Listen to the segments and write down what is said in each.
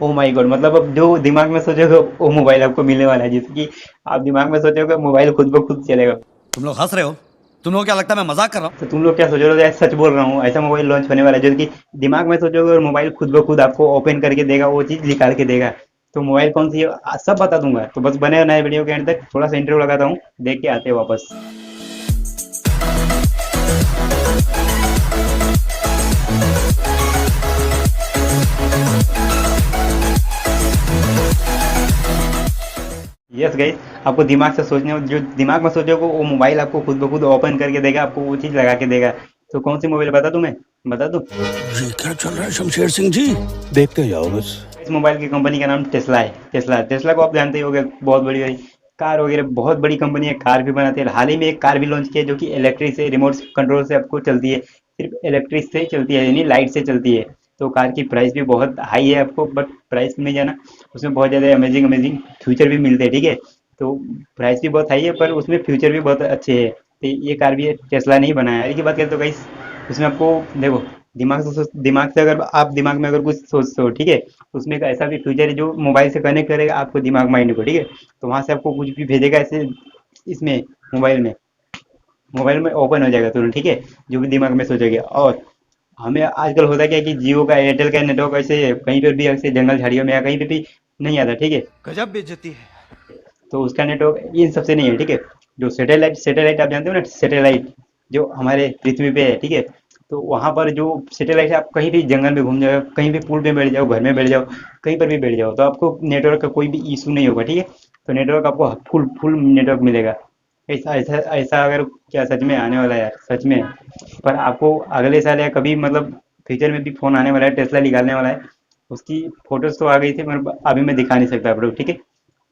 Oh my God, मतलब अब जो दिमाग में सोचोगे वो मोबाइल आपको मिलने वाला है, जैसे कि आप दिमाग में सोचोगे मोबाइल खुद ब खुद चलेगा। तुम लोग हंस रहे हो। तुम लोग को क्या लगता है मैं मजाक कर रहा तो तुम लोग क्या सोच रहे हो, यार सच बोल रहा हूँ, ऐसा मोबाइल लॉन्च होने वाला है जो कि दिमाग में सोचोगे और मोबाइल खुद ब खुद आपको ओपन करके देगा, वो चीज निकाल के देगा। तो मोबाइल कौन सी है सब बता दूंगा, तो बस बने नए वीडियो के एंड तक, थोड़ा सा इंटरव्यू लगाता हूँ, देख के आते हैं वापस। यस गाइस, आपको दिमाग से सोचने, जो दिमाग में सोचोगे वो मोबाइल आपको खुद ब खुद ओपन करके देगा, आपको वो चीज लगा के देगा। तो कौन सी मोबाइल बता दूं मैं, बता दूं? हूँ। ये क्या चल रहा है शमशेर सिंह जी? देखते जाओ बस। इस मोबाइल की कंपनी का नाम टेस्ला है। टेस्ला, टेस्ला को आप जानते ही होंगे, बहुत बड़ी बड़ी कार वगैरह, बहुत बड़ी कंपनी है, कार भी बनाती है। हाल ही में एक कार भी लॉन्च की है जो कि इलेक्ट्रिक से, रिमोट कंट्रोल से आपको चलती है, सिर्फ इलेक्ट्रिक से ही चलती है, यानी लाइट से चलती है। तो कार की प्राइस भी बहुत हाई है, आपको बट प्राइस में जाना, उसमें बहुत ज़्यादा अमेजिंग अमेजिंग फ्यूचर भी मिलते हैं, ठीक है। तो प्राइस भी बहुत हाई है, पर उसमें फ्यूचर भी बहुत अच्छे है। तो ये कार भी टेस्ला ने ही बनाया है। की बात करें तो गाइस, उसमें आपको देखो, दिमाग से अगर आप दिमाग में अगर कुछ सोचते हो, ठीक है, तो उसमें एक ऐसा भी फीचर है जो मोबाइल से कनेक्ट करेगा आपको दिमाग माइंड को, ठीक है। तो वहां से आपको कुछ भी भेजेगा ऐसे, इसमें मोबाइल में, मोबाइल में ओपन हो जाएगा तुरंत, ठीक है, जो भी दिमाग में सोचेगा। और हमें आजकल होता क्या है कि जियो का, एयरटेल का नेटवर्क ऐसे कहीं पर भी, ऐसे जंगल झाड़ियों में या कहीं पे भी नहीं आता, ठीक है। गजब बेइज्जती है। तो उसका नेटवर्क इन सबसे नहीं है, ठीक है। जो सैटेलाइट, सैटेलाइट आप जानते हो ना, सैटेलाइट जो हमारे पृथ्वी पे है, ठीक है। तो वहां पर जो सैटेलाइट है, आप कहीं भी जंगल में घूम जाओ, कहीं भी पुल पे बैठ जाओ, घर में बैठ जाओ, कहीं पर भी बैठ जाओ, तो आपको नेटवर्क का कोई भी इशू नहीं होगा, ठीक है। तो नेटवर्क आपको फुल फुल नेटवर्क मिलेगा। ऐसा ऐसा ऐसा अगर क्या सच में आने वाला है यार, सच में। पर आपको अगले साल या कभी, मतलब फ्यूचर में भी फोन आने वाला है, टेस्ला निकालने वाला है। उसकी फोटोज तो आ गई थी, मगर अभी मैं दिखा नहीं सकता आप लोग, ठीक है।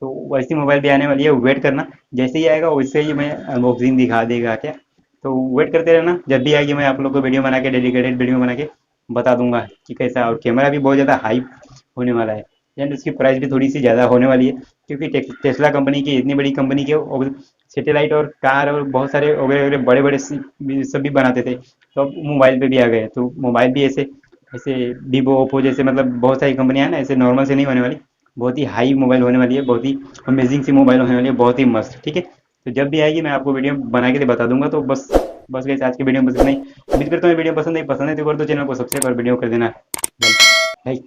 तो वैसी मोबाइल भी आने वाली है, वेट करना। जैसे ही आएगा वैसे ही मैं अनबॉक्सिंग दिखा देगा क्या। तो वेट करते रहना, जब भी आएगी मैं आप लोग को वीडियो बना के, डेडिकेटेड वीडियो बना के बता दूंगा कि कैसा। और कैमरा भी बहुत ज़्यादा हाई होने वाला है, एंड उसकी प्राइस भी थोड़ी सी ज़्यादा होने वाली है, क्योंकि टेस्ला कंपनी की, इतनी बड़ी कंपनी के सैटेलाइट और कार और बहुत सारे वगैरह वगैरह बड़े बड़े सब भी बनाते थे, तो अब मोबाइल पे भी आ गए। तो मोबाइल भी ऐसे ऐसे वीवो, ओप्पो जैसे, मतलब बहुत सारी कंपनियां हैं ना, ऐसे नॉर्मल से नहीं होने वाली, बहुत ही हाई मोबाइल होने वाली है, बहुत ही अमेजिंग सी मोबाइल होने वाली है, बहुत ही मस्त, ठीक है। तो जब भी आएगी मैं आपको वीडियो बना के लिए बता दूंगा। तो बस, बस गई आज की वीडियो में बस इतना ही। उम्मीद करता हूँ वीडियो पसंद है तो कर दो चैनल को सब्सक्राइब और वीडियो कर देना लाइक।